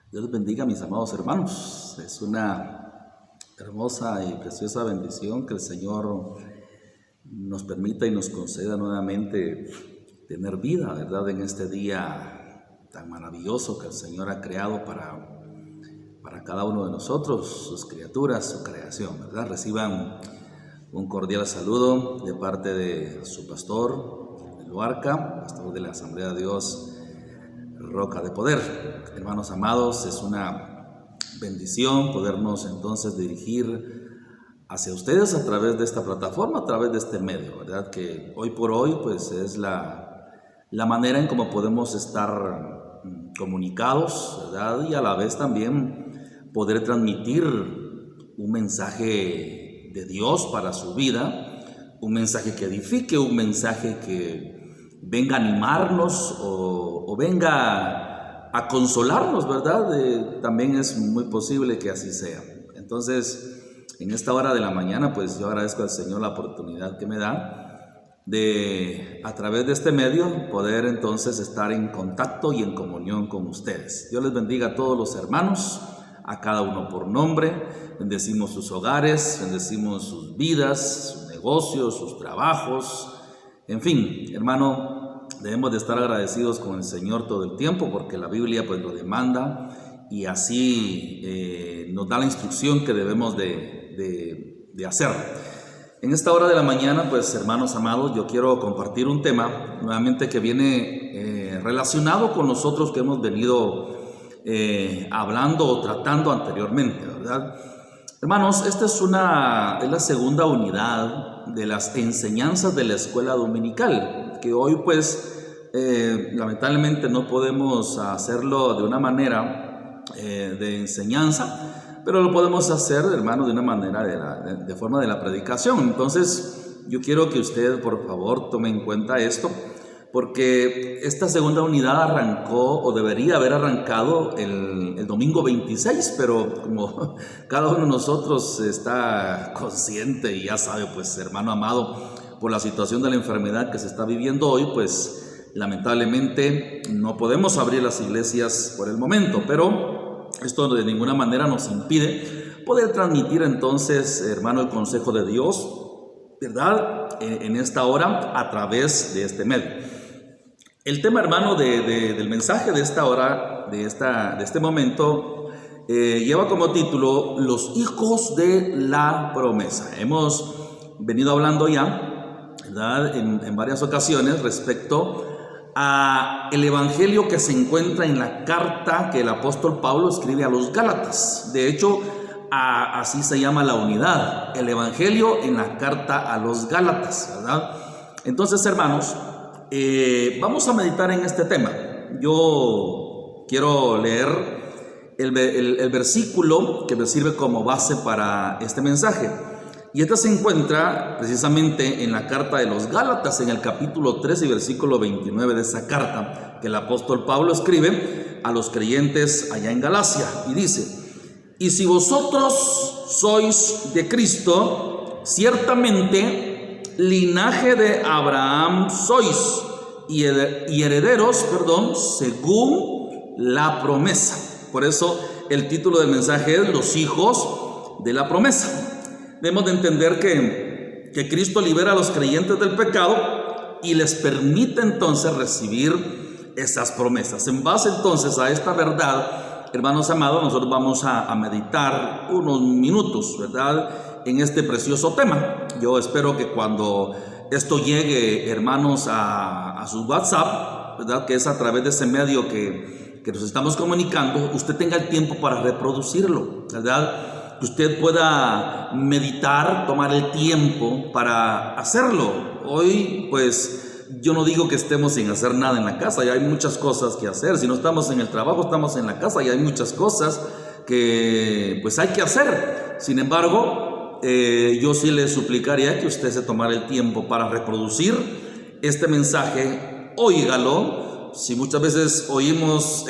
Dios les bendiga, mis amados hermanos. Es una hermosa y preciosa bendición que el Señor nos permita y nos conceda nuevamente tener vida, ¿verdad? En este día tan maravilloso que el Señor ha creado para cada uno de nosotros, sus criaturas, su creación, ¿verdad? Reciban un cordial saludo de parte de su pastor, Luarca, pastor de la Asamblea de Dios, Roca de Poder. Hermanos amados, es una bendición podernos entonces dirigir hacia ustedes a través de esta plataforma, a través de este medio, ¿verdad? Que hoy por hoy pues es la manera en cómo podemos estar comunicados, ¿verdad? Y a la vez también poder transmitir un mensaje de Dios para su vida, un mensaje que edifique, un mensaje que venga a animarnos o venga a consolarnos, ¿verdad? También es muy posible que así sea. Entonces, en esta hora de la mañana, pues yo agradezco al Señor la oportunidad que me da de, a través de este medio, poder entonces estar en contacto y en comunión con ustedes. Dios les bendiga a todos los hermanos, a cada uno por nombre. Bendecimos sus hogares, bendecimos sus vidas, sus negocios, sus trabajos. En fin, hermano, debemos de estar agradecidos con el Señor todo el tiempo porque la Biblia pues lo demanda y así nos da la instrucción que debemos de hacer. En esta hora de la mañana, pues hermanos amados, yo quiero compartir un tema nuevamente que viene relacionado con nosotros que hemos venido hablando o tratando anteriormente, ¿verdad? Hermanos, esta es la segunda unidad de las enseñanzas de la escuela dominical, que hoy pues lamentablemente no podemos hacerlo de una manera de enseñanza, pero lo podemos hacer, hermano, de una manera de forma de la predicación. Entonces yo quiero que usted por favor tome en cuenta esto, porque esta segunda unidad arrancó o debería haber arrancado el domingo 26, pero como cada uno de nosotros está consciente y ya sabe, pues hermano amado, por la situación de la enfermedad que se está viviendo hoy, pues lamentablemente no podemos abrir las iglesias por el momento, pero esto de ninguna manera nos impide poder transmitir entonces, hermano, el consejo de Dios, ¿verdad? En esta hora a través de este medio. El tema, hermano, del mensaje de esta hora, de este momento, lleva como título Los hijos de la promesa. Hemos venido hablando ya, ¿verdad?, en varias ocasiones respecto a el evangelio que se encuentra en la carta que el apóstol Pablo escribe a los Gálatas. De hecho, así se llama la unidad, el evangelio en la carta a los Gálatas, ¿verdad? Entonces, hermanos, vamos a meditar en este tema. Yo quiero leer el versículo que me sirve como base para este mensaje. Y este se encuentra precisamente en la carta de los Gálatas, en el capítulo 13 y versículo 29 de esa carta que el apóstol Pablo escribe a los creyentes allá en Galacia. Y dice: y si vosotros sois de Cristo, ciertamente linaje de Abraham sois y herederos, según la promesa. Por eso el título del mensaje es Los hijos de la promesa. Debemos de entender que Cristo libera a los creyentes del pecado y les permite entonces recibir esas promesas. En base entonces a esta verdad, hermanos amados, nosotros vamos a meditar unos minutos, ¿verdad?, en este precioso tema. Yo espero que cuando esto llegue, hermanos, a su WhatsApp, ¿verdad?, que es a través de ese medio que nos estamos comunicando, usted tenga el tiempo para reproducirlo, ¿verdad?, que usted pueda meditar, tomar el tiempo para hacerlo. Hoy, pues, yo no digo que estemos sin hacer nada en la casa, ya hay muchas cosas que hacer. Si no estamos en el trabajo, estamos en la casa y hay muchas cosas que, pues, hay que hacer. Sin embargo, yo sí le suplicaría que usted se tomara el tiempo para reproducir este mensaje. Óigalo. Si muchas veces oímos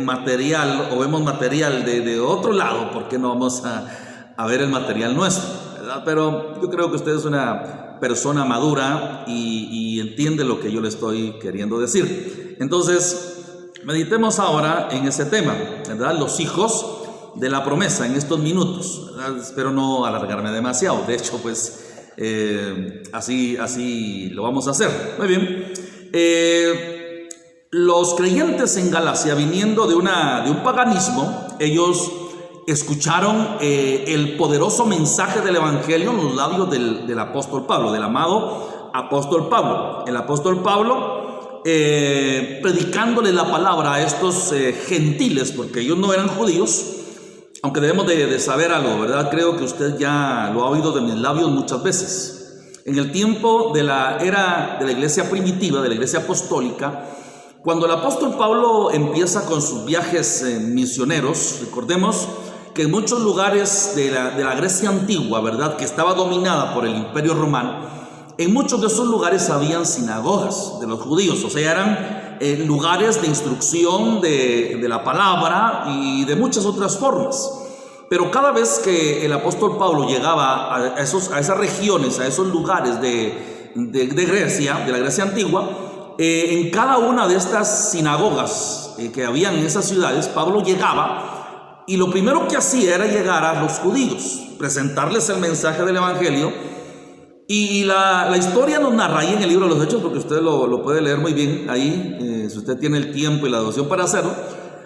material o vemos material de otro lado, ¿por qué no vamos a ver el material nuestro, ¿verdad? Pero yo creo que usted es una persona madura y entiende lo que yo le estoy queriendo decir. Entonces, meditemos ahora en ese tema, ¿verdad? Los hijos de la promesa en estos minutos, ¿verdad? Espero no alargarme demasiado. De hecho, pues así lo vamos a hacer. Muy bien. Los creyentes en Galacia, viniendo de un paganismo, ellos escucharon el poderoso mensaje del Evangelio en los labios del apóstol Pablo, del amado apóstol Pablo. El apóstol Pablo predicándole la palabra a estos gentiles, porque ellos no eran judíos, aunque debemos de saber algo, ¿verdad? Creo que usted ya lo ha oído de mis labios muchas veces. En el tiempo de la era de la iglesia primitiva, de la iglesia apostólica, cuando el apóstol Pablo empieza con sus viajes misioneros, recordemos que en muchos lugares de la Grecia antigua, ¿verdad?, que estaba dominada por el Imperio Romano, en muchos de esos lugares habían sinagogas de los judíos, o sea, eran lugares de instrucción de la palabra y de muchas otras formas. Pero cada vez que el apóstol Pablo llegaba a esas regiones, a esos lugares de Grecia, de la Grecia antigua, en cada una de estas sinagogas que habían en esas ciudades, Pablo llegaba y lo primero que hacía era llegar a los judíos, presentarles el mensaje del Evangelio. Y la historia nos narra ahí en el libro de los Hechos, porque usted lo puede leer muy bien ahí, si usted tiene el tiempo y la devoción para hacerlo.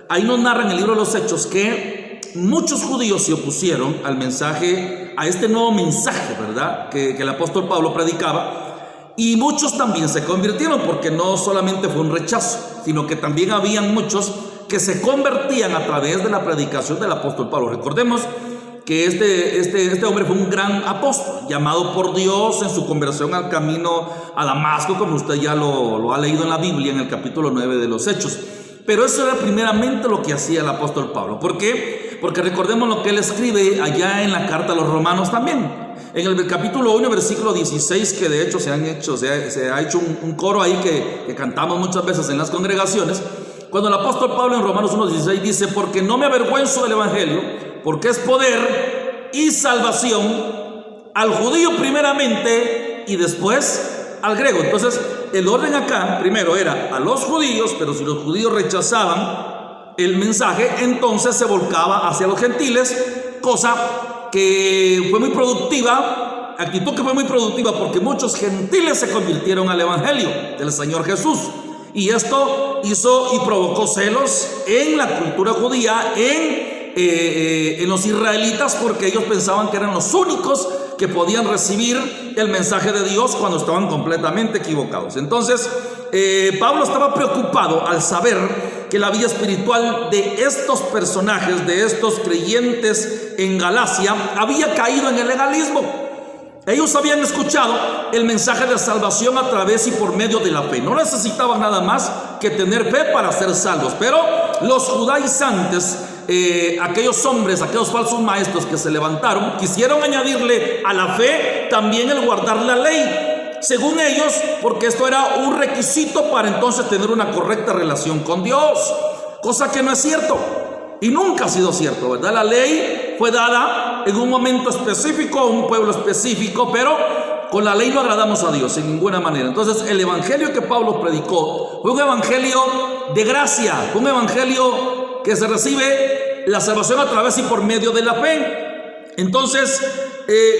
Ahí nos narra en el libro de los Hechos que muchos judíos se opusieron al mensaje, a este nuevo mensaje, ¿verdad?, que el apóstol Pablo predicaba. Y muchos también se convirtieron, porque no solamente fue un rechazo, sino que también habían muchos que se convertían a través de la predicación del apóstol Pablo. Recordemos que este hombre fue un gran apóstol, llamado por Dios en su conversión al camino a Damasco, como usted ya lo ha leído en la Biblia, en el capítulo 9 de los Hechos. Pero eso era primeramente lo que hacía el apóstol Pablo. ¿Por qué? Porque recordemos lo que él escribe allá en la carta a los romanos también. En el capítulo 1, versículo 16, que de hecho se ha hecho un coro ahí que cantamos muchas veces en las congregaciones, cuando el apóstol Pablo en Romanos 1:16 dice: porque no me avergüenzo del Evangelio, porque es poder y salvación al judío primeramente y después al griego. Entonces el orden acá primero era a los judíos, pero si los judíos rechazaban el mensaje, entonces se volcaba hacia los gentiles, cosa que fue muy productiva, actitud que fue muy productiva, porque muchos gentiles se convirtieron al Evangelio del Señor Jesús. Y esto hizo y provocó celos en la cultura judía, en los israelitas, porque ellos pensaban que eran los únicos que podían recibir el mensaje de Dios cuando estaban completamente equivocados. Entonces Pablo estaba preocupado al saber que la vida espiritual de estos personajes, de estos creyentes en Galacia, había caído en el legalismo. Ellos habían escuchado el mensaje de salvación a través y por medio de la fe. No necesitaban nada más que tener fe para ser salvos. Pero los judaizantes, aquellos hombres, aquellos falsos maestros que se levantaron, quisieron añadirle a la fe también el guardar la ley, según ellos, porque esto era un requisito para entonces tener una correcta relación con Dios, cosa que no es cierto y nunca ha sido cierto, ¿verdad? La ley fue dada en un momento específico a un pueblo específico, pero con la ley no agradamos a Dios en ninguna manera. Entonces el evangelio que Pablo predicó fue un evangelio de gracia, fue un evangelio que se recibe la salvación a través y por medio de la fe. Entonces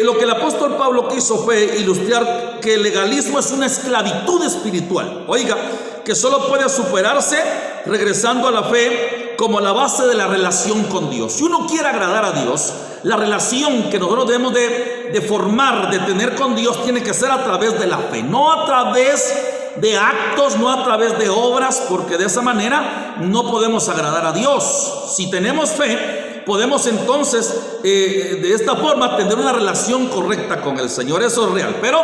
lo que el apóstol Pablo quiso fue ilustrar que el legalismo es una esclavitud espiritual, oiga, que solo puede superarse regresando a la fe como la base de la relación con Dios. Si uno quiere agradar a Dios, la relación que nosotros debemos de formar, de tener con Dios, tiene que ser a través de la fe, no a través de actos, no a través de obras, porque de esa manera no podemos agradar a Dios. Si tenemos fe, podemos entonces de esta forma tener una relación correcta con el Señor. Eso es real, pero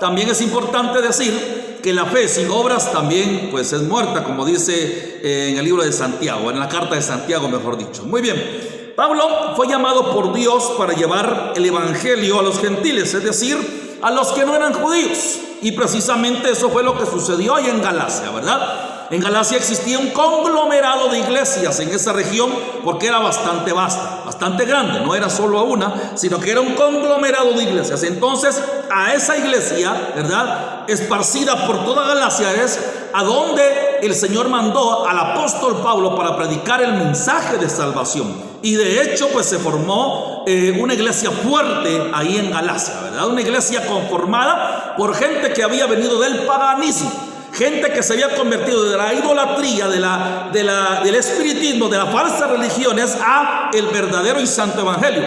también es importante decir que la fe sin obras también pues es muerta, como dice en el libro de Santiago, en la carta de Santiago, mejor dicho. Muy bien, Pablo fue llamado por Dios para llevar el evangelio a los gentiles, es decir, a los que no eran judíos. Y precisamente eso fue lo que sucedió ahí en Galacia, ¿verdad? En Galacia existía un conglomerado de iglesias en esa región, porque era bastante vasta, bastante grande, no era solo una, sino que era un conglomerado de iglesias. Entonces a esa iglesia, ¿verdad?, esparcida por toda Galacia, es a donde el Señor mandó al apóstol Pablo para predicar el mensaje de salvación. Y de hecho, pues se formó una iglesia fuerte ahí en Galacia, ¿verdad? Una iglesia conformada por gente que había venido del paganismo, gente que se había convertido de la idolatría, del espiritismo, de las falsas religiones a el verdadero y santo evangelio.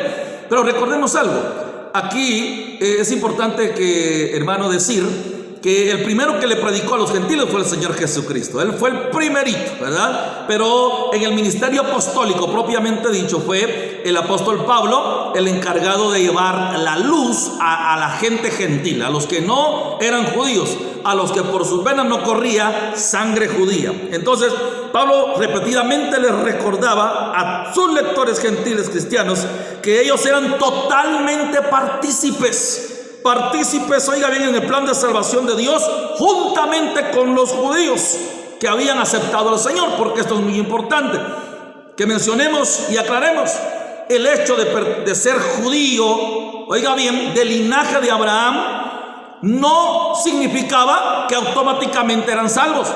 Pero recordemos algo, aquí es importante que, hermano, decir que el primero que le predicó a los gentiles fue el Señor Jesucristo. Él fue el primerito, ¿verdad? Pero en el ministerio apostólico propiamente dicho fue el apóstol Pablo el encargado de llevar la luz a la gente gentil, a los que no eran judíos, a los que por sus venas no corría sangre judía. Entonces Pablo repetidamente les recordaba a sus lectores gentiles cristianos que ellos eran totalmente partícipes, oiga bien, en el plan de salvación de Dios, juntamente con los judíos que habían aceptado al Señor, porque esto es muy importante, que mencionemos y aclaremos el hecho de ser judío, oiga bien, del linaje de Abraham, no significaba que automáticamente eran salvos.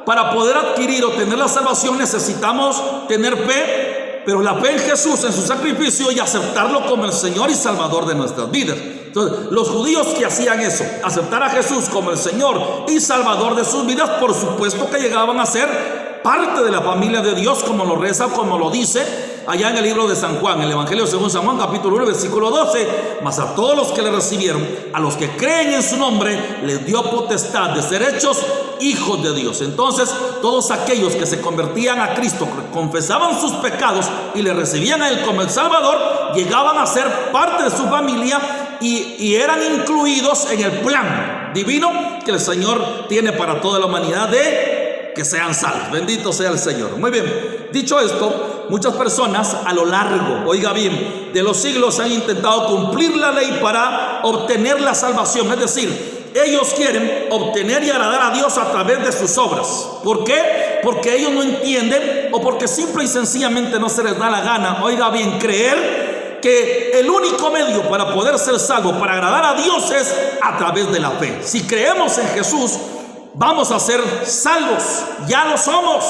Para poder adquirir o tener la salvación necesitamos tener fe, pero la fe en Jesús, en su sacrificio, y aceptarlo como el Señor y Salvador de nuestras vidas. Entonces, los judíos que hacían eso, aceptar a Jesús como el Señor y Salvador de sus vidas, por supuesto que llegaban a ser parte de la familia de Dios, como lo reza, como lo dice allá en el libro de San Juan, el Evangelio según San Juan, capítulo 1, versículo 12. Mas a todos los que le recibieron, a los que creen en su nombre, les dio potestad de ser hechos hijos de Dios. Entonces, todos aquellos que se convertían a Cristo, confesaban sus pecados y le recibían a Él como el Salvador, llegaban a ser parte de su familia y eran incluidos en el plan divino que el Señor tiene para toda la humanidad de que sean salvos. Bendito sea el Señor. Muy bien, dicho esto, muchas personas a lo largo, oiga bien, de los siglos han intentado cumplir la ley para obtener la salvación. Es decir, ellos quieren obtener y agradar a Dios a través de sus obras. ¿Por qué? Porque ellos no entienden, o porque simple y sencillamente no se les da la gana, oiga bien, creer que el único medio para poder ser salvo, para agradar a Dios, es a través de la fe. Si creemos en Jesús, vamos a ser salvos. Ya lo somos.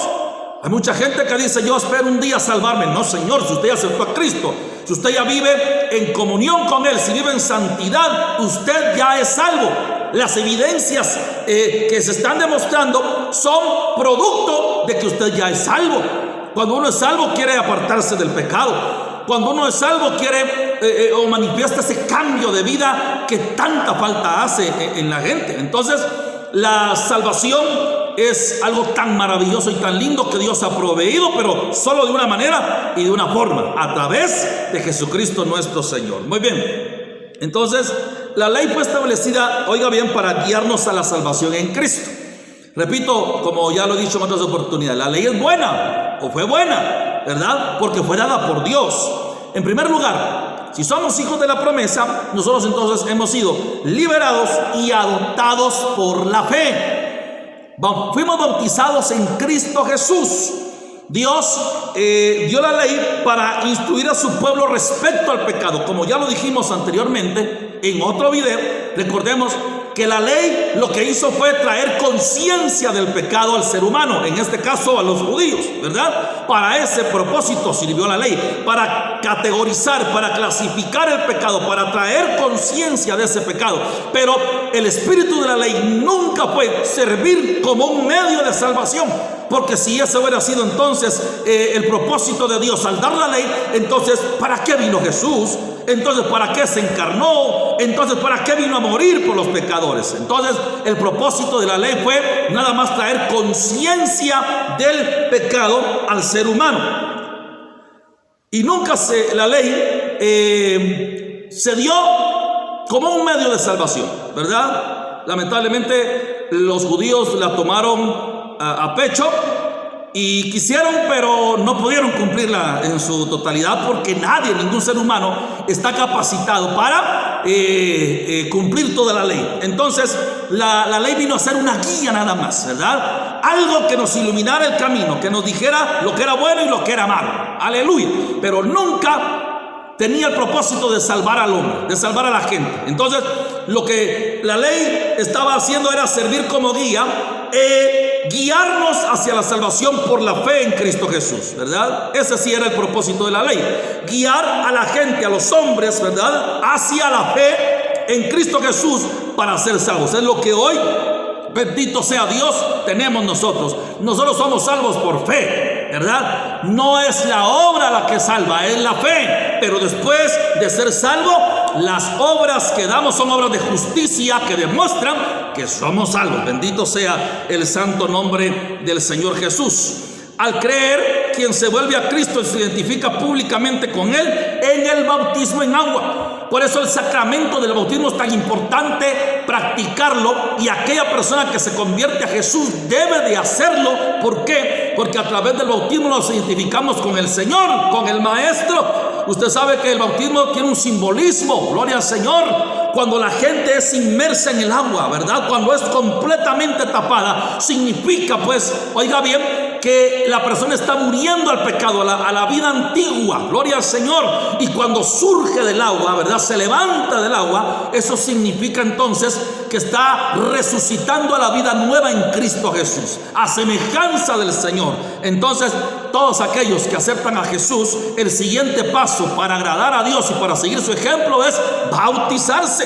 Hay mucha gente que dice: yo espero un día salvarme. No, Señor, si usted ya aceptó a Cristo, si usted ya vive en comunión con Él, si vive en santidad, usted ya es salvo. Las evidencias que se están demostrando son producto de que usted ya es salvo. Cuando uno es salvo, quiere apartarse del pecado. Cuando uno es salvo, quiere o manifiesta ese cambio de vida que tanta falta hace en la gente. Entonces, la salvación es algo tan maravilloso y tan lindo que Dios ha proveído, pero solo de una manera y de una forma: a través de Jesucristo nuestro Señor. Muy bien. Entonces, la ley fue establecida, oiga bien, para guiarnos a la salvación en Cristo. Repito, como ya lo he dicho en otras oportunidades, la ley es buena, o fue buena, ¿verdad? Porque fue dada por Dios. En primer lugar, si somos hijos de la promesa, nosotros entonces hemos sido liberados y adoptados por la fe. Fuimos bautizados en Cristo Jesús. Dios dio la ley para instruir a su pueblo respecto al pecado. Como ya lo dijimos anteriormente en otro video, recordemos que la ley lo que hizo fue traer conciencia del pecado al ser humano, en este caso a los judíos, ¿verdad? Para ese propósito sirvió la ley, para categorizar, para clasificar el pecado, para traer conciencia de ese pecado. Pero el espíritu de la ley nunca fue servir como un medio de salvación, porque si ese hubiera sido entonces el propósito de Dios al dar la ley, entonces ¿para qué vino Jesús? Entonces ¿para qué se encarnó? Entonces ¿para qué vino a morir por los pecadores? Entonces el propósito de la ley fue nada más traer conciencia del pecado al ser humano. Y nunca la ley se dio como un medio de salvación, ¿verdad? Lamentablemente los judíos la tomaron a pecho y quisieron, pero no pudieron cumplirla en su totalidad, porque nadie, ningún ser humano está capacitado para cumplir toda la ley. Entonces la ley vino a ser una guía nada más, ¿verdad? Algo que nos iluminara el camino, que nos dijera lo que era bueno y lo que era malo. Aleluya. Pero nunca tenía el propósito de salvar al hombre, de salvar a la gente. Entonces lo que la ley estaba haciendo era servir como guía, guiarnos hacia la salvación por la fe en Cristo Jesús, ¿verdad? Ese sí era el propósito de la ley, guiar a la gente, a los hombres, ¿verdad?, hacia la fe en Cristo Jesús para ser salvos. Es lo que hoy, bendito sea Dios, tenemos nosotros. Nosotros somos salvos por fe, ¿verdad? No es la obra la que salva, es la fe. Pero después de ser salvo, las obras que damos son obras de justicia que demuestran que somos salvos. Bendito sea el santo nombre del Señor Jesús. Al creer, quien se vuelve a Cristo se identifica públicamente con Él en el bautismo en agua. Por eso el sacramento del bautismo es tan importante practicarlo, y aquella persona que se convierte a Jesús debe de hacerlo. ¿Por qué? Porque a través del bautismo nos identificamos con el Señor, con el Maestro. Usted sabe que el bautismo tiene un simbolismo, gloria al Señor. Cuando la gente es inmersa en el agua, ¿verdad?, cuando es completamente tapada, significa, pues, oiga bien, que la persona está muriendo al pecado, a la vida antigua, gloria al Señor. Y cuando surge del agua, ¿verdad?, se levanta del agua, eso significa entonces que está resucitando a la vida nueva en Cristo Jesús, a semejanza del Señor. Entonces, todos aquellos que aceptan a Jesús, el siguiente paso para agradar a Dios y para seguir su ejemplo es bautizarse.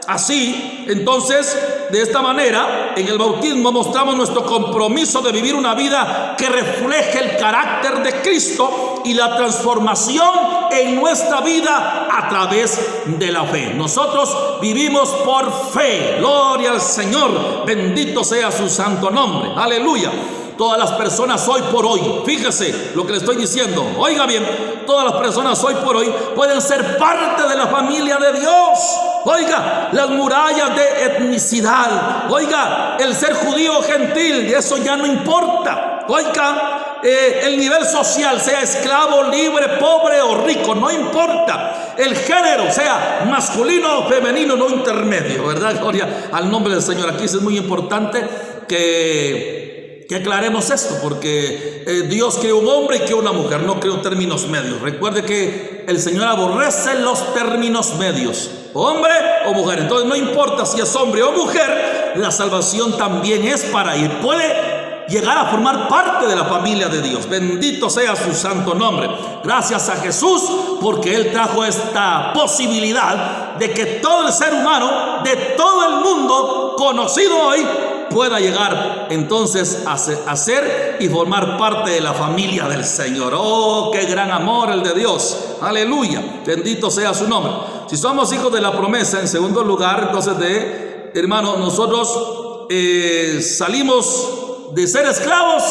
Así, entonces, de esta manera, en el bautismo mostramos nuestro compromiso de vivir una vida que refleje el carácter de Cristo y la transformación en nuestra vida a través de la fe. Nosotros vivimos por fe. Gloria al Señor. Bendito sea su santo nombre. Aleluya. Todas las personas hoy por hoy, fíjese lo que le estoy diciendo, oiga bien, todas las personas hoy por hoy pueden ser parte de la familia de Dios. Oiga, las murallas de etnicidad, oiga, el ser judío o gentil, eso ya no importa. Oiga, el nivel social, sea esclavo, libre, pobre o rico, no importa. El género, sea masculino o femenino, no intermedio, ¿verdad? Gloria al nombre del Señor. Aquí es muy importante que aclaremos esto, porque Dios creó un hombre y creó una mujer, no creó términos medios. Recuerde que el Señor aborrece los términos medios, hombre o mujer. Entonces no importa si es hombre o mujer, la salvación también es para él. Puede llegar a formar parte de la familia de Dios. Bendito sea su santo nombre. Gracias a Jesús, porque Él trajo esta posibilidad de que todo el ser humano de todo el mundo conocido hoy pueda llegar entonces a ser y formar parte de la familia del Señor. Oh, qué gran amor el de Dios. Aleluya, bendito sea su nombre. Si somos hijos de la promesa, en segundo lugar, entonces hermano, nosotros salimos de ser esclavos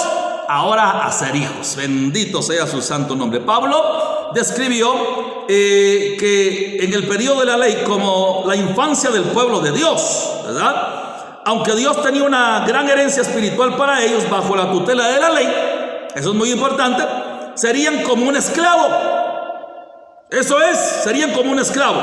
ahora a ser hijos. Bendito sea su santo nombre. Pablo describió que en el periodo de la ley como la infancia del pueblo de Dios, ¿verdad? Aunque Dios tenía una gran herencia espiritual para ellos bajo la tutela de la ley, eso es muy importante, serían como un esclavo. Eso es, serían como un esclavo.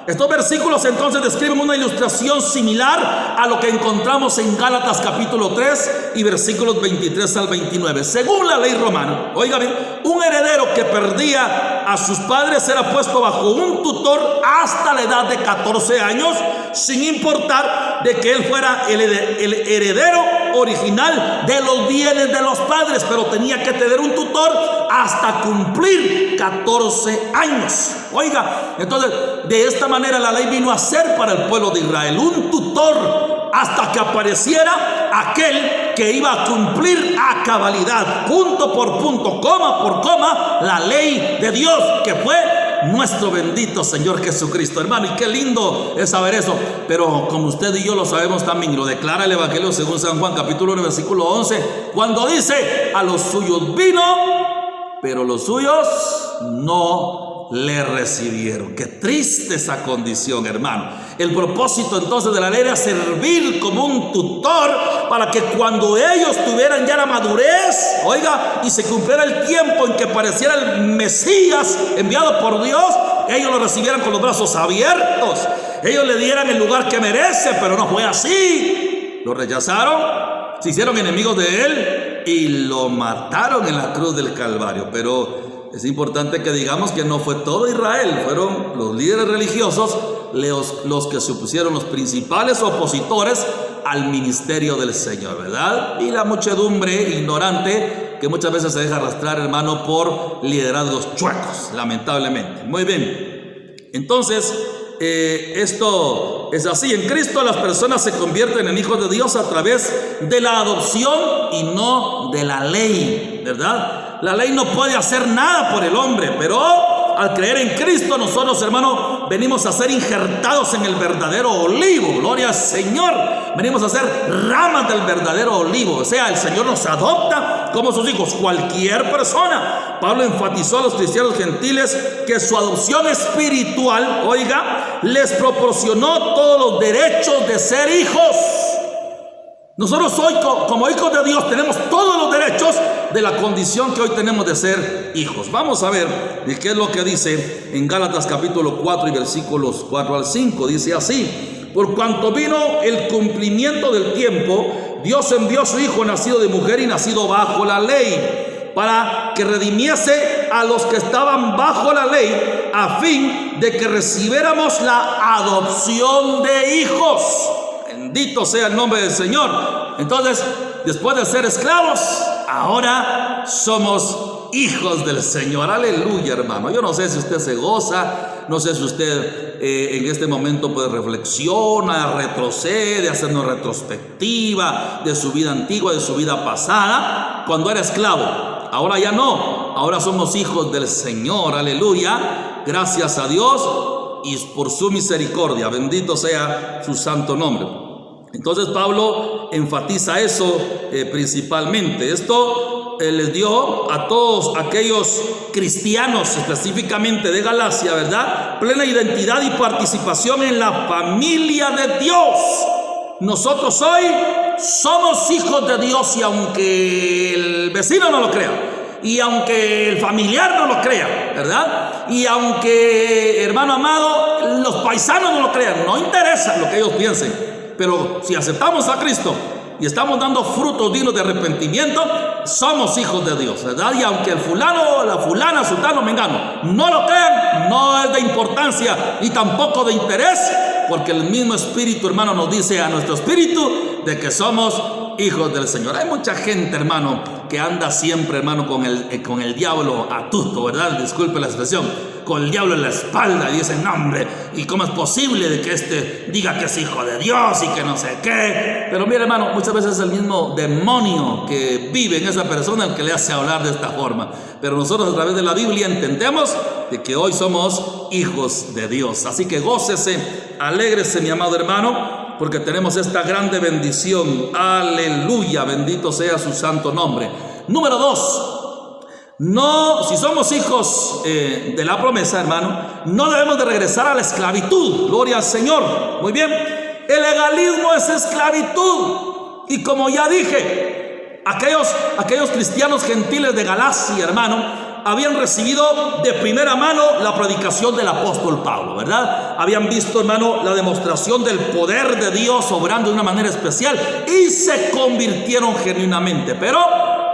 Estos versículos entonces describen una ilustración similar a lo que encontramos en Gálatas capítulo 3 y versículos 23 al 29. Según la ley romana, oiga bien, un heredero que perdía a sus padres era puesto bajo un tutor hasta la edad de 14 años, sin importar de que él fuera el heredero original de los bienes de los padres, pero tenía que tener un tutor hasta cumplir 14 años. Oiga, entonces de esta manera la ley vino a ser para el pueblo de Israel un tutor hasta que apareciera aquel que iba a cumplir a cabalidad, punto por punto, coma por coma, la ley de Dios, que fue nuestro bendito Señor Jesucristo. Hermano, y qué lindo es saber eso. Pero como usted y yo lo sabemos también, lo declara el Evangelio según San Juan capítulo 1 versículo 11, cuando dice: a los suyos vino, pero los suyos no le recibieron. Qué triste esa condición, hermano. El propósito entonces de la ley era servir como un tutor para que cuando ellos tuvieran ya la madurez, oiga, y se cumpliera el tiempo en que apareciera el Mesías enviado por Dios, ellos lo recibieran con los brazos abiertos, ellos le dieran el lugar que merece. Pero no fue así. Lo rechazaron, se hicieron enemigos de él y lo mataron en la cruz del Calvario. Pero es importante que digamos que no fue todo Israel, fueron los líderes religiosos los que se opusieron, los principales opositores al ministerio del Señor, ¿verdad? Y la muchedumbre ignorante que muchas veces se deja arrastrar, hermano, por liderazgos chuecos, lamentablemente. Muy bien. Entonces, esto es así. En Cristo las personas se convierten en hijos de Dios a través de la adopción y no de la ley, ¿verdad? La ley no puede hacer nada por el hombre, pero al creer en Cristo nosotros, hermano, venimos a ser injertados en el verdadero olivo. Gloria al Señor. Venimos a ser ramas del verdadero olivo. O sea, el Señor nos adopta como sus hijos. Cualquier persona. Pablo enfatizó a los cristianos gentiles que su adopción espiritual, oiga, les proporcionó todos los derechos de ser hijos. Nosotros hoy, como hijos de Dios, tenemos todos los derechos de la condición que hoy tenemos de ser hijos. Vamos a ver de qué es lo que dice en Gálatas capítulo 4 y versículos 4 al 5. Dice así: por cuanto vino el cumplimiento del tiempo, Dios envió a su Hijo nacido de mujer y nacido bajo la ley, para que redimiese a los que estaban bajo la ley, a fin de que recibiéramos la adopción de hijos. Bendito sea el nombre del Señor. Entonces, después de ser esclavos, ahora somos hijos del Señor. Aleluya, hermano. Yo no sé si usted se goza, no sé si usted en este momento pues reflexiona, retrocede, hace una retrospectiva de su vida antigua, de su vida pasada, cuando era esclavo. Ahora ya no, ahora somos hijos del Señor. Aleluya. Gracias a Dios y por su misericordia. Bendito sea su santo nombre. Entonces Pablo enfatiza eso principalmente. Esto les dio a todos aquellos cristianos, específicamente de Galacia, ¿verdad?, plena identidad y participación en la familia de Dios. Nosotros hoy somos hijos de Dios, y aunque el vecino no lo crea, y aunque el familiar no lo crea, ¿verdad?, y aunque, hermano amado, los paisanos no lo crean, no interesa lo que ellos piensen. Pero si aceptamos a Cristo y estamos dando frutos dignos de arrepentimiento, somos hijos de Dios, ¿verdad? Y aunque el fulano, la fulana, sultano, mengano no lo crean, no es de importancia y tampoco de interés, porque el mismo Espíritu, hermano, nos dice a nuestro espíritu de que somos hijos del Señor. Hay mucha gente, hermano, que anda siempre, hermano, con el diablo atuto, ¿verdad? Disculpe la expresión, con el diablo en la espalda, y dicen: no, hombre, ¿y cómo es posible de que este diga que es hijo de Dios y que no sé qué? Pero mire, hermano, muchas veces es el mismo demonio que vive en esa persona el que le hace hablar de esta forma. Pero nosotros, a través de la Biblia, entendemos de que hoy somos hijos de Dios. Así que gócese, alégrese, mi amado hermano, porque tenemos esta grande bendición. Aleluya, bendito sea su santo nombre. Número 2, no, si somos hijos de la promesa, hermano, no debemos de regresar a la esclavitud. Gloria al Señor. Muy bien. El legalismo es esclavitud. Y como ya dije, aquellos cristianos gentiles de Galacia, hermano, habían recibido de primera mano la predicación del apóstol Pablo, ¿verdad? Habían visto, hermano, la demostración del poder de Dios obrando de una manera especial y se convirtieron genuinamente. Pero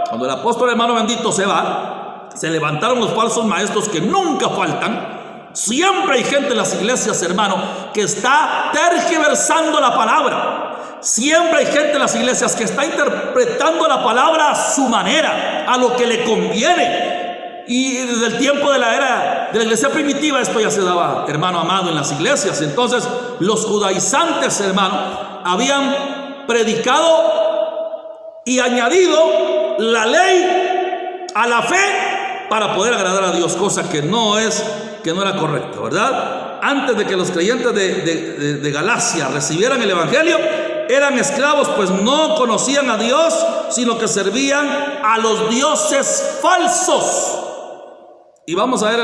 cuando el apóstol, hermano bendito, se va, se levantaron los falsos maestros que nunca faltan. Siempre hay gente en las iglesias, hermano, que está tergiversando la palabra. Siempre hay gente en las iglesias que está interpretando la palabra a su manera, a lo que le conviene. Y desde el tiempo de la era de la iglesia primitiva esto ya se daba, hermano amado, en las iglesias. Entonces los judaizantes, hermano, habían predicado y añadido la ley a la fe para poder agradar a Dios, cosa que no era correcto, ¿verdad? Antes de que los creyentes de Galacia recibieran el evangelio, eran esclavos, pues no conocían a Dios, sino que servían a los dioses falsos. Y vamos a ver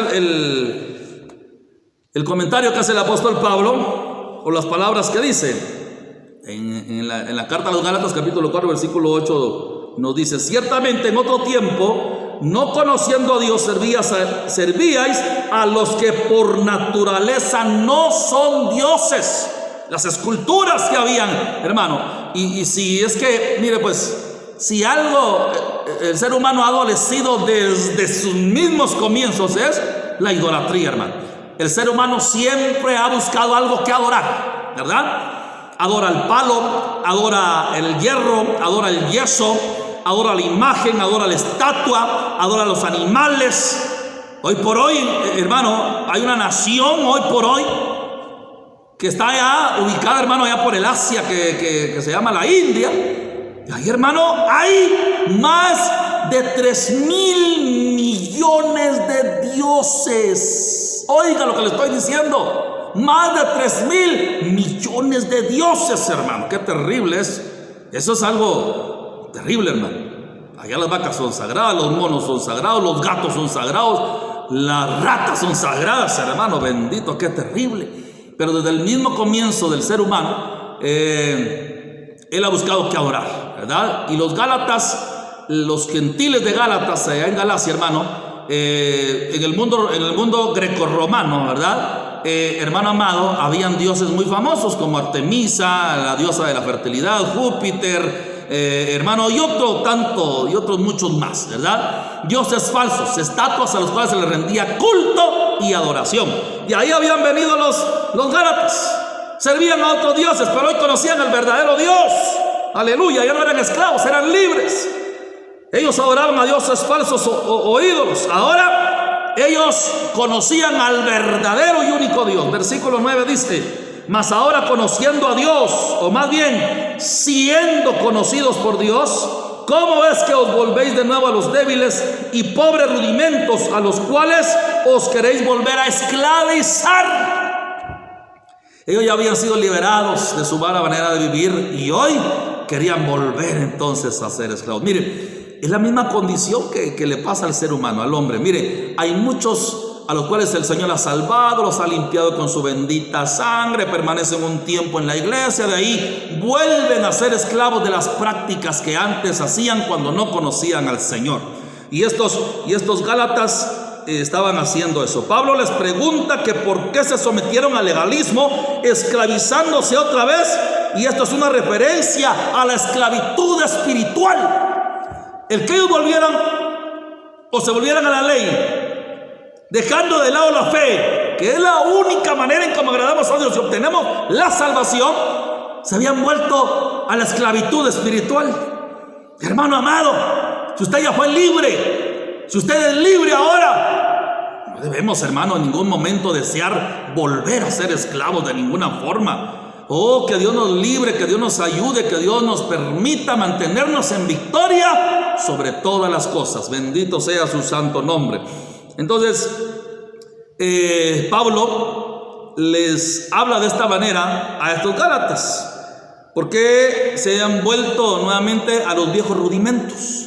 el comentario que hace el apóstol Pablo, o las palabras que dice en la carta a los Gálatas capítulo 4 versículo 8. Nos dice: ciertamente en otro tiempo, no conociendo a Dios, servíais a los que por naturaleza no son dioses. Las esculturas que habían, hermano. Y si es que, mire, pues, si algo el ser humano ha adolecido desde sus mismos comienzos, es la idolatría, hermano. El ser humano siempre ha buscado algo que adorar, ¿verdad? adora el palo, adora el hierro, adora el yeso, adora la imagen, adora la estatua, adora los animales. Hoy por hoy, hermano, hay una nación hoy por hoy que está allá ubicada, hermano, allá por el Asia, que se llama la India. Y ahí, hermano, hay más de 3,000 millones de dioses. Oiga lo que le estoy diciendo. Más de 3,000 millones de dioses, hermano. Qué terrible es. Eso es algo terrible, hermano. Allá las vacas son sagradas, los monos son sagrados, los gatos son sagrados, las ratas son sagradas, hermano. Bendito, qué terrible. Pero desde el mismo comienzo del ser humano, él ha buscado que adorar, ¿verdad? Y los Gálatas, los gentiles de Gálatas, allá en Galacia, hermano, en el mundo grecorromano, ¿verdad? Hermano amado, habían dioses muy famosos como Artemisa, la diosa de la fertilidad, Júpiter, hermano, y otros muchos más, ¿verdad? Dioses falsos, estatuas a los cuales se les rendía culto y adoración. Y ahí habían venido los Gálatas. Servían a otros dioses, pero hoy conocían al verdadero Dios. Aleluya, ya no eran esclavos, eran libres. Ellos adoraban a dioses falsos o ídolos. Ahora ellos conocían al verdadero y único Dios. Versículo 9 dice: mas ahora conociendo a Dios, o más bien siendo conocidos por Dios, ¿cómo es que os volvéis de nuevo a los débiles y pobres rudimentos a los cuales os queréis volver a esclavizar? Ellos ya habían sido liberados de su mala manera de vivir y hoy querían volver entonces a ser esclavos. Mire, es la misma condición que le pasa al ser humano, al hombre. Mire, hay muchos a los cuales el Señor ha salvado, los ha limpiado con su bendita sangre, permanecen un tiempo en la iglesia, de ahí vuelven a ser esclavos de las prácticas que antes hacían cuando no conocían al Señor. Y estos Gálatas estaban haciendo eso. Pablo les pregunta que por qué se sometieron al legalismo, esclavizándose otra vez, y esto es una referencia a la esclavitud espiritual. El que ellos volvieran o se volvieran a la ley, dejando de lado la fe, que es la única manera en cómo agradamos a Dios y obtenemos la salvación, se habían vuelto a la esclavitud espiritual. Hermano amado, si usted ya fue libre, si usted es libre ahora, no debemos, hermano, en ningún momento desear volver a ser esclavos de ninguna forma. Oh, que Dios nos libre, que Dios nos ayude, que Dios nos permita mantenernos en victoria sobre todas las cosas. Bendito sea su santo nombre. Entonces, Pablo les habla de esta manera a estos Gálatas, porque se han vuelto nuevamente a los viejos rudimentos.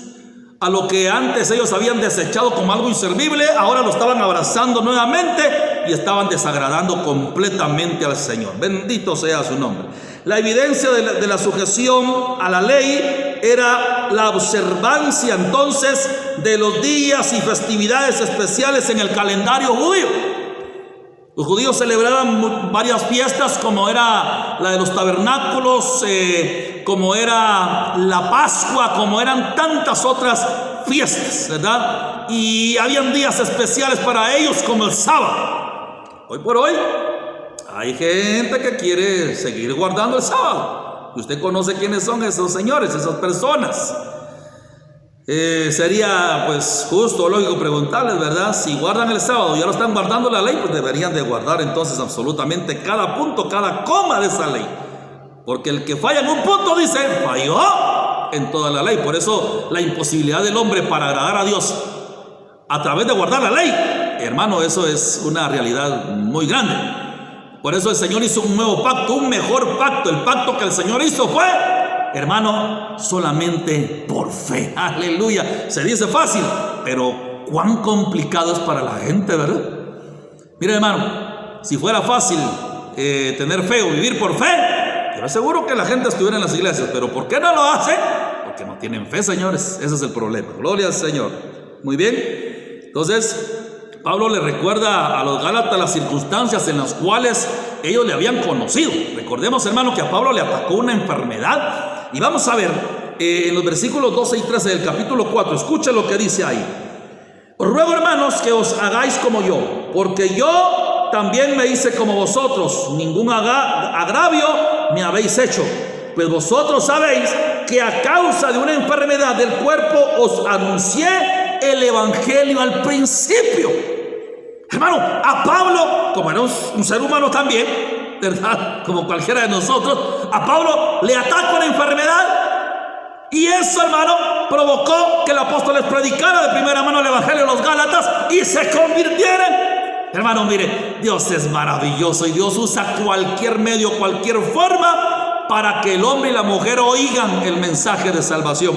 A lo que antes ellos habían desechado como algo inservible, ahora lo estaban abrazando nuevamente y estaban desagradando completamente al Señor. Bendito sea su nombre. La evidencia de la sujeción a la ley era la observancia entonces de los días y festividades especiales en el calendario judío. Los judíos celebraban varias fiestas, como era la de los tabernáculos, como era la Pascua, como eran tantas otras fiestas, ¿verdad? Y habían días especiales para ellos, como el sábado. Hoy por hoy hay gente que quiere seguir guardando el sábado. Usted conoce quiénes son esos señores, esas personas. Sería pues justo, lógico preguntarles, ¿verdad? Si guardan el sábado, ya lo están guardando la ley, pues deberían de guardar entonces absolutamente cada punto, cada coma de esa ley. Porque el que falla en un punto, dice, falló en toda la ley. Por eso la imposibilidad del hombre para agradar a Dios a través de guardar la ley, hermano, eso es una realidad muy grande. Por eso el Señor hizo un nuevo pacto, un mejor pacto. El pacto que el Señor hizo fue, hermano, solamente por fe. Aleluya. Se dice fácil, pero cuán complicado es para la gente, ¿verdad? Mire, hermano, si fuera fácil tener fe o vivir por fe, yo aseguro que la gente estuviera en las iglesias. Pero ¿por qué no lo hacen? Porque no tienen fe, señores. Ese es el problema. Gloria al Señor. Muy bien. Entonces Pablo le recuerda a los Gálatas las circunstancias en las cuales ellos le habían conocido. Recordemos, hermano, que a Pablo le atacó una enfermedad. Y vamos a ver en los versículos 12 y 13 del capítulo 4. Escucha lo que dice ahí. Os ruego, hermanos, que os hagáis como yo, porque yo también me hice como vosotros, ningún agravio me habéis hecho, pues vosotros sabéis que a causa de una enfermedad del cuerpo os anuncié el evangelio al principio. Hermano, a Pablo, como era un ser humano también, ¿verdad? Como cualquiera de nosotros, a Pablo le atacó la enfermedad, y eso, hermano, provocó que el apóstol les predicara de primera mano el evangelio a los Gálatas y se convirtieran. Hermano, mire, Dios es maravilloso y Dios usa cualquier medio, cualquier forma para que el hombre y la mujer oigan el mensaje de salvación.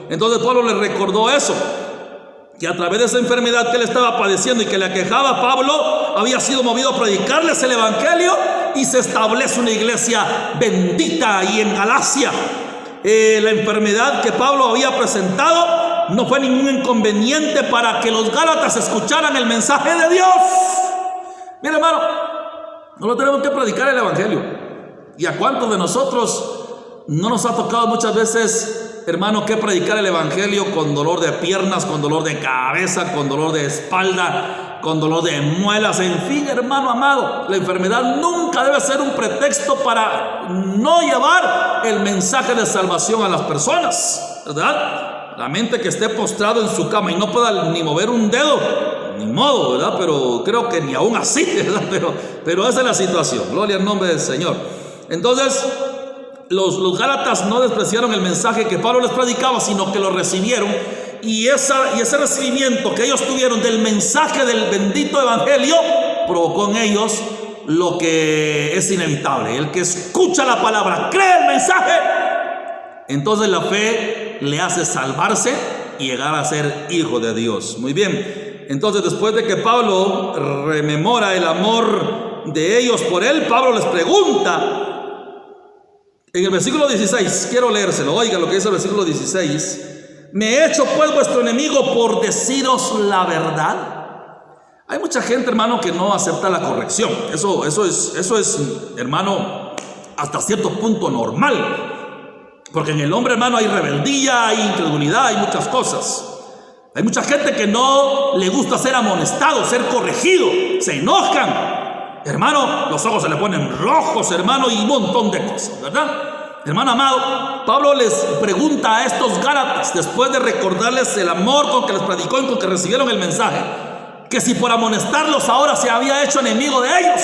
Entonces Pablo les recordó eso, que a través de esa enfermedad que él estaba padeciendo y que le aquejaba, Pablo había sido movido a predicarles el evangelio y se establece una iglesia bendita ahí en Galacia. La enfermedad que Pablo había presentado no fue ningún inconveniente para que los Gálatas escucharan el mensaje de Dios. Mira, hermano, nosotros tenemos que predicar el evangelio. ¿Y a cuántos de nosotros no nos ha tocado muchas veces, hermano, que predicar el evangelio con dolor de piernas, con dolor de cabeza, con dolor de espalda, con dolor de muelas? En fin, hermano amado, la enfermedad nunca debe ser un pretexto para no llevar el mensaje de salvación a las personas, ¿verdad? La mente que esté postrado en su cama y no pueda ni mover un dedo, ni modo, ¿verdad? Pero creo que ni aún así, ¿verdad? Pero esa es la situación. Gloria al nombre del Señor. Entonces, los Gálatas no despreciaron el mensaje que Pablo les predicaba, sino que lo recibieron. Y ese recibimiento que ellos tuvieron del mensaje del bendito evangelio provocó en ellos lo que es inevitable. El que escucha la palabra, cree el mensaje, entonces la fe le hace salvarse y llegar a ser hijo de Dios. Muy bien, entonces después de que Pablo rememora el amor de ellos por él, Pablo les pregunta en el versículo 16, quiero leérselo, oiga lo que dice el versículo 16: ¿me he hecho pues vuestro enemigo por deciros la verdad? Hay mucha gente, hermano, que no acepta la corrección. Eso es, hermano, hasta cierto punto normal. Porque en el hombre, hermano, hay rebeldía, hay incredulidad, hay muchas cosas. Hay mucha gente que no le gusta ser amonestado, ser corregido. Se enojan. Hermano, los ojos se le ponen rojos, hermano, y un montón de cosas, ¿verdad? Hermano amado, Pablo les pregunta a estos Gálatas, después de recordarles el amor con que les predicó y con que recibieron el mensaje, que si por amonestarlos ahora se había hecho enemigo de ellos.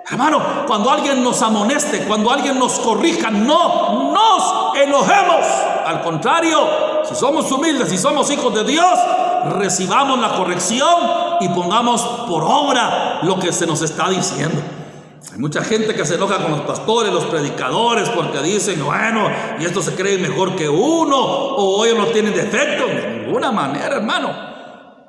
Hermano, cuando alguien nos amoneste, cuando alguien nos corrija, no nos enojemos. Al contrario, si somos humildes, si somos hijos de Dios, recibamos la corrección y pongamos por obra lo que se nos está diciendo. Hay mucha gente que se enoja con los pastores, los predicadores, porque dicen, bueno, y estos se creen mejor que uno, o ellos no tienen defecto. De ninguna manera, hermano.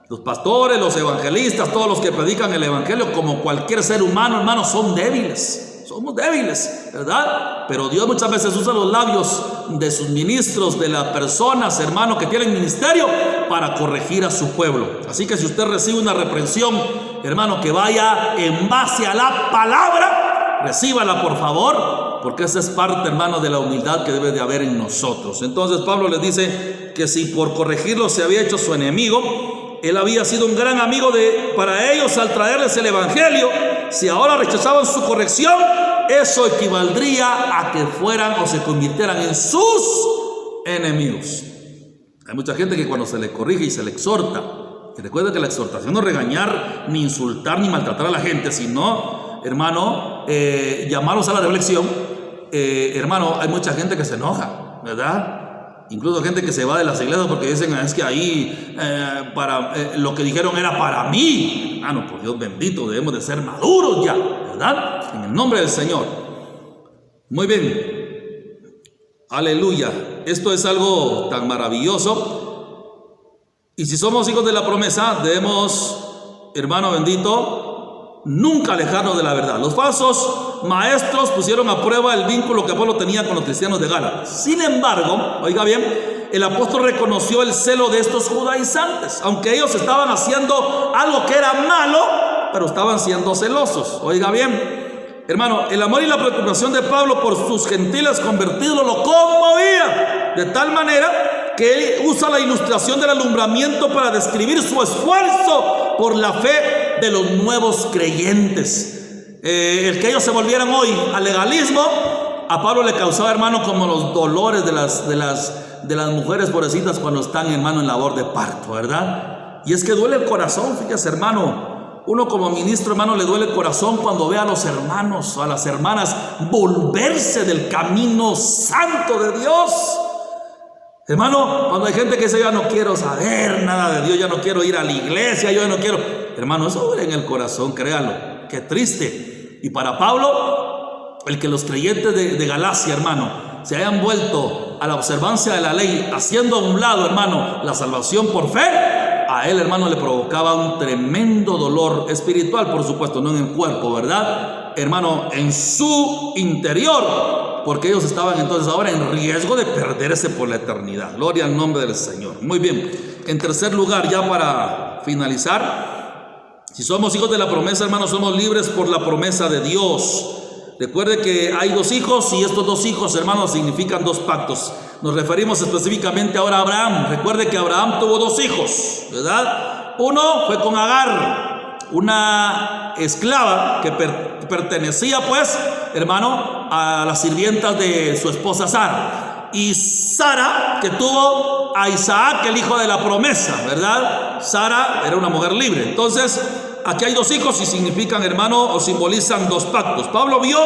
Los pastores, los evangelistas, todos los que predican el evangelio, como cualquier ser humano, hermano, son débiles. Somos débiles, ¿verdad? Pero Dios muchas veces usa los labios de sus ministros, de las personas, hermano, que tienen ministerio, para corregir a su pueblo. Así que si usted recibe una reprensión, hermano, que vaya en base a la palabra, recíbala por favor, porque esa es parte, hermano, de la humildad que debe de haber en nosotros. Entonces Pablo les dice que si por corregirlo se había hecho su enemigo, él había sido un gran amigo para ellos al traerles el evangelio. Si ahora rechazaban su corrección, eso equivaldría a que fueran o se convirtieran en sus enemigos. Hay mucha gente que cuando se le corrige y se le exhorta, que recuerda que la exhortación no es regañar, ni insultar, ni maltratar a la gente, sino, hermano, llamarlos a la reflexión. Hermano, hay mucha gente que se enoja, ¿verdad? Incluso gente que se va de las iglesias porque dicen, es que ahí lo que dijeron era para mí. No, por Dios bendito, debemos de ser maduros ya, ¿verdad? En el nombre del Señor. Muy bien, aleluya. Esto es algo tan maravilloso. Y si somos hijos de la promesa, debemos, hermano bendito, nunca alejarnos de la verdad. Los falsos maestros pusieron a prueba el vínculo que Pablo tenía con los cristianos de Gálatas. Sin embargo, oiga bien, el apóstol reconoció el celo de estos judaizantes, aunque ellos estaban haciendo algo que era malo, pero estaban siendo celosos. Oiga bien, hermano, el amor y la preocupación de Pablo por sus gentiles convertidos lo conmovía, de tal manera que él usa la ilustración del alumbramiento para describir su esfuerzo por la fe de los nuevos creyentes. El que ellos se volvieran hoy al legalismo, a Pablo le causaba, hermano, como los dolores de las mujeres pobrecitas cuando están, hermano, en labor de parto, ¿verdad? Y es que duele el corazón, fíjese, hermano. Uno como ministro, hermano, le duele el corazón cuando ve a los hermanos o a las hermanas volverse del camino santo de Dios. Hermano, cuando hay gente que dice, ya no quiero saber nada de Dios, ya no quiero ir a la iglesia, yo ya no quiero. Hermano, eso duele en el corazón, créanlo. Qué triste. Y para Pablo, el que los creyentes de Galacia, hermano, se hayan vuelto a la observancia de la ley, haciendo a un lado, hermano, la salvación por fe, a él, hermano, le provocaba un tremendo dolor espiritual, por supuesto, no en el cuerpo, ¿verdad? Hermano, en su interior, porque ellos estaban entonces ahora en riesgo de perderse por la eternidad. Gloria al nombre del Señor. Muy bien. En tercer lugar, ya para finalizar, si somos hijos de la promesa, hermanos, somos libres por la promesa de Dios. Recuerde que hay dos hijos y estos dos hijos, hermanos, significan dos pactos. Nos referimos específicamente ahora a Abraham. Recuerde que Abraham tuvo dos hijos, ¿verdad? Uno fue con Agar, una esclava que pertenecía, pues, hermano, a las sirvientas de su esposa Sara. Y Sara, que tuvo a Isaac, el hijo de la promesa, ¿verdad? Sara era una mujer libre. Entonces, aquí hay dos hijos y significan, hermano, o simbolizan dos pactos. Pablo vio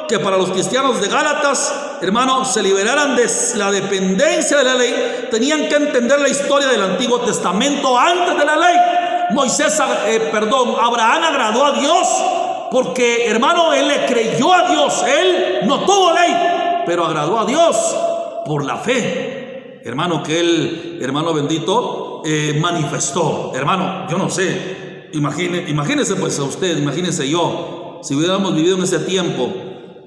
que para los cristianos de Gálatas, hermano, se liberaran de la dependencia de la ley, tenían que entender la historia del Antiguo Testamento antes de la ley. Abraham agradó a Dios porque, hermano, él le creyó a Dios. Él no tuvo ley, pero agradó a Dios por la fe, hermano, que él, hermano bendito, manifestó. Hermano, yo no sé, imagínese pues a usted, imagínese yo, si hubiéramos vivido en ese tiempo.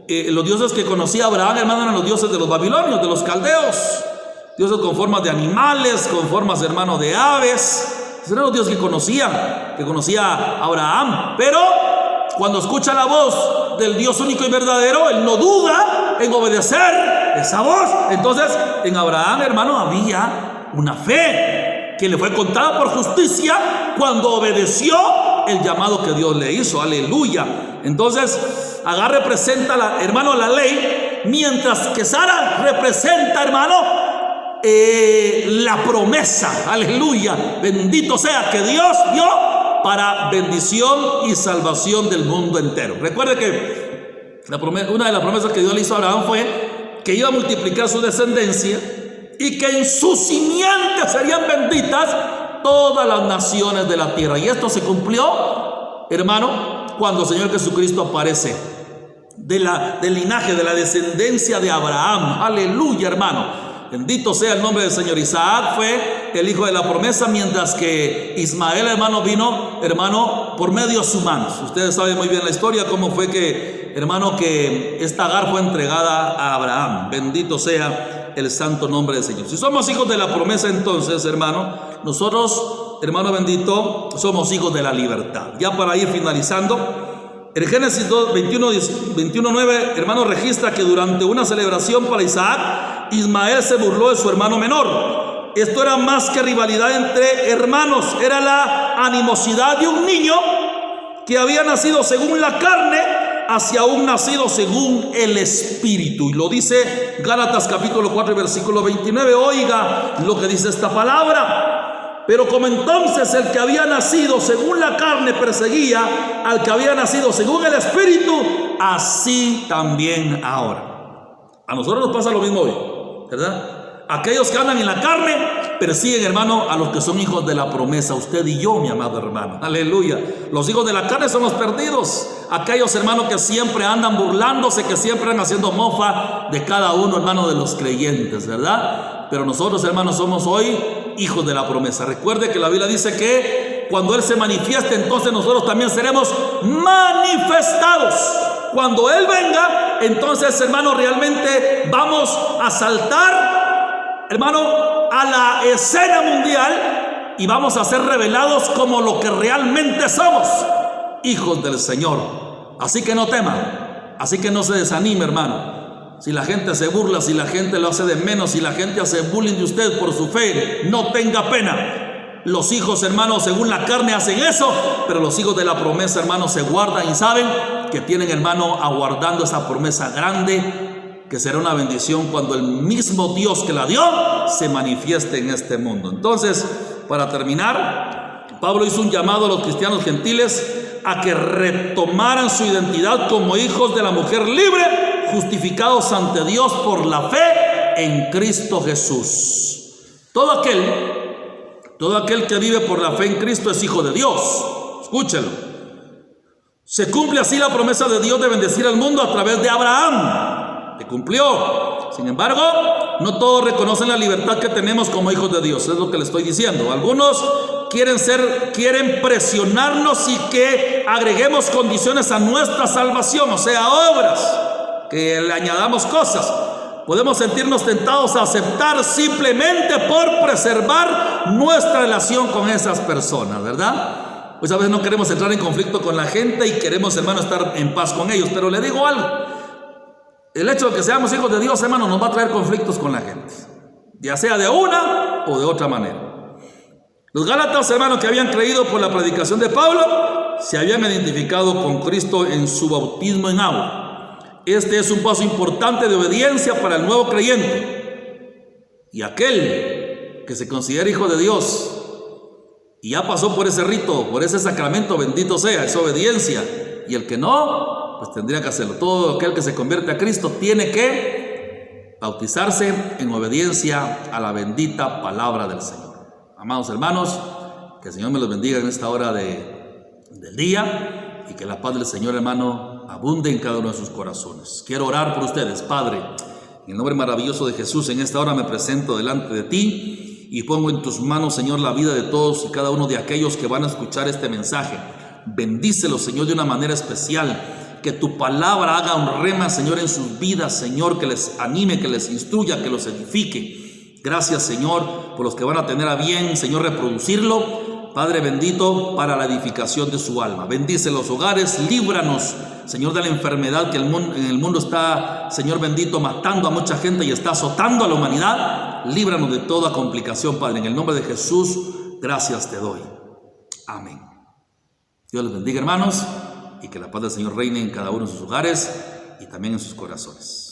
Los dioses que conocía Abraham, hermano, eran los dioses de los babilonios, de los caldeos. Dioses con formas de animales, con formas, hermano, de aves. Esos eran los dioses que conocía Abraham. Pero cuando escucha la voz del Dios único y verdadero, él no duda en obedecer esa voz. Entonces, en Abraham, hermano, había una fe que le fue contada por justicia cuando obedeció el llamado que Dios le hizo. Aleluya. Entonces, Agar representa, hermano, la ley, mientras que Sara representa, hermano, la promesa. Aleluya. Bendito sea que Dios dio para bendición y salvación del mundo entero. Recuerde que una de las promesas que Dios le hizo a Abraham fue que iba a multiplicar su descendencia y que en su simiente serían benditas todas las naciones de la tierra. Y esto se cumplió, hermano, cuando el Señor Jesucristo aparece del linaje, de la descendencia de Abraham. Aleluya, hermano. Bendito sea el nombre del Señor. Isaac fue el hijo de la promesa, mientras que Ismael, hermano, vino, hermano, por medios humanos. Ustedes saben muy bien la historia, cómo fue que, hermano, que esta Agar fue entregada a Abraham. Bendito sea el santo nombre del Señor. Si somos hijos de la promesa, entonces, hermano, nosotros, hermano bendito, somos hijos de la libertad. Ya para ir finalizando, en Génesis 21:9, hermano, registra que durante una celebración para Isaac, Ismael se burló de su hermano menor. Esto era más que rivalidad entre hermanos, era la animosidad de un niño que había nacido según la carne hacia un nacido según el Espíritu. Y lo dice Gálatas capítulo 4 versículo 29. Oiga lo que dice esta palabra. Pero como entonces el que había nacido según la carne perseguía al que había nacido según el Espíritu, así también ahora. A nosotros nos pasa lo mismo hoy, ¿verdad? Aquellos que andan en la carne persiguen, hermano, a los que son hijos de la promesa. Usted y yo, mi amado hermano. Aleluya. Los hijos de la carne son los perdidos. Aquellos, hermanos, que siempre andan burlándose, que siempre andan haciendo mofa de cada uno, hermano, de los creyentes, ¿verdad? Pero nosotros, hermanos, somos hoy hijos de la promesa. Recuerde que la Biblia dice que cuando Él se manifieste, entonces nosotros también seremos manifestados. Cuando Él venga, entonces, hermano, realmente vamos a saltar, hermano, a la escena mundial y vamos a ser revelados como lo que realmente somos, hijos del Señor. Así que no tema, así que no se desanime, hermano. Si la gente se burla, si la gente lo hace de menos, si la gente hace bullying de usted por su fe, no tenga pena. Los hijos, hermanos, según la carne hacen eso, pero los hijos de la promesa, hermanos, se guardan y saben que tienen, hermano, aguardando esa promesa grande, que será una bendición cuando el mismo Dios que la dio se manifieste en este mundo. Entonces, para terminar, Pablo hizo un llamado a los cristianos gentiles a que retomaran su identidad como hijos de la mujer libre, justificados ante Dios por la fe en Cristo Jesús. Todo aquel que vive por la fe en Cristo es hijo de Dios. Escúchelo. Se cumple así la promesa de Dios de bendecir al mundo a través de Abraham. Se cumplió. Sin embargo, no todos reconocen la libertad que tenemos como hijos de Dios. Es lo que le estoy diciendo. Algunos quieren presionarnos y que agreguemos condiciones a nuestra salvación, o sea, obras, que le añadamos cosas. Podemos sentirnos tentados a aceptar simplemente por preservar nuestra relación con esas personas, ¿verdad? Pues a veces no queremos entrar en conflicto con la gente y queremos, hermano, estar en paz con ellos. Pero le digo algo: el hecho de que seamos hijos de Dios, hermano, nos va a traer conflictos con la gente, ya sea de una o de otra manera. Los Gálatas, hermanos, que habían creído por la predicación de Pablo, se habían identificado con Cristo en su bautismo en agua. Este es un paso importante de obediencia para el nuevo creyente. Y aquel que se considera hijo de Dios y ya pasó por ese rito, por ese sacramento, bendito sea, es obediencia. Y el que no, pues tendría que hacerlo. Todo aquel que se convierte a Cristo tiene que bautizarse en obediencia a la bendita palabra del Señor. Amados hermanos, que el Señor me los bendiga en esta hora del día, y que la paz del Señor, hermano, abunde en cada uno de sus corazones. Quiero orar por ustedes. Padre, en el nombre maravilloso de Jesús, en esta hora me presento delante de ti y pongo en tus manos, Señor, la vida de todos y cada uno de aquellos que van a escuchar este mensaje. Bendícelos, Señor, de una manera especial. Que tu palabra haga un rema, Señor, en sus vidas, Señor, que les anime, que les instruya, que los edifique. Gracias, Señor, por los que van a tener a bien, Señor, reproducirlo, Padre bendito, para la edificación de su alma. Bendice los hogares, líbranos, Señor, de la enfermedad que en el mundo está, Señor bendito, matando a mucha gente y está azotando a la humanidad. Líbranos de toda complicación, Padre, en el nombre de Jesús, gracias te doy. Amén. Dios les bendiga, hermanos, y que la paz del Señor reine en cada uno de sus hogares y también en sus corazones.